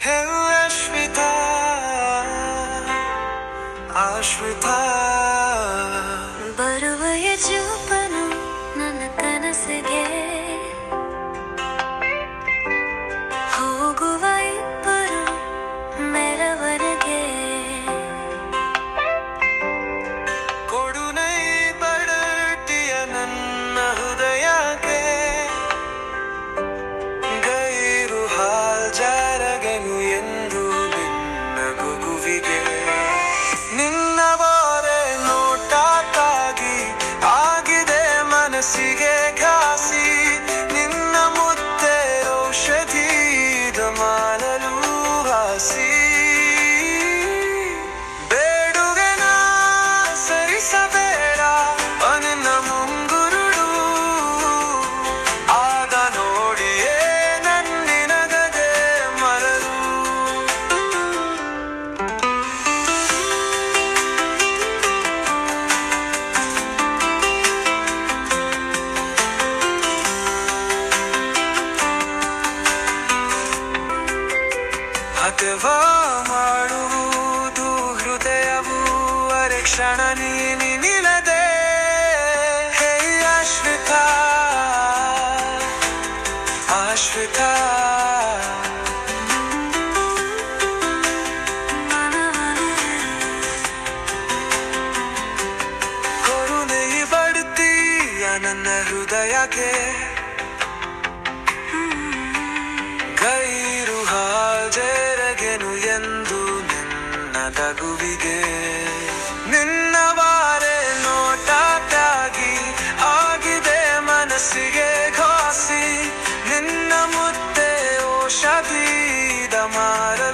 ಹೇ ಅಶ್ವಿತಾ, ಆಶ್ವಿತಾ, ಬರುವೆಯ ಜೋಪನು ನನ್ನ ಕನಸಿಗೆ, ಹೋಗುವ ಇಬ್ಬರು ಮೆರವಣಿಗೆ. ಕೊಡು ನೈ ಬಡಟಿಯ ನನ್ನ ಹೃದಯಕ್ಕೆ, ಗೈರು ಹಾಲ್ ಜಾರಗೆನು ಎಂದು ನಿನ್ನ ಗುಗುವಿಗೆ. ನಿನ್ನ ಬಾರೆ ನೋಟಕ್ಕಾಗಿ ಆಗಿದೆ ಮನಸ್ಸಿಗೆ ಘಾಸಿ, ನಿನ್ನ ಮುದ್ದೆ ಔಷಧೀದ ಮಾಡಲು ಹಾಸಿ. ಬೇಡುವೆನ ಸರಿಸಬೇಡ ನಿನ್ನ ಮುಂಗುರುಳು, ಆಗ ನೋಡಿಯೇ ನನ್ನಿನಗದೆ ಮರಳು. ಹತವ ಮಾಡುವುದು ಹೃದಯವು ಅರೆ ಕ್ಷಣ ನಿಲ್ಲದೆ. ಹೇ ಆಶ್ವಿತಾ, ಆಶ್ವಿತಾ, ಕರುಣೆ ಬಡುತ್ತೀಯ ನನ್ನ ಹೃದಯಕ್ಕೆ, ಗೈರು ಹಾಜರಗೆನು ಎಂದು ನಿನ್ನ ತಗುವಿಗೆ. ನಿನ್ನ ಬಾರೆ ನೋಟಕ್ಕಾಗಿ ಆಗಿದೆ ಮನಸ್ಸಿಗೆ ಘಾಸಿ, ನಿನ್ನ ಮುದ್ದೆ ಔಷಧೀದ ಮಾರಲು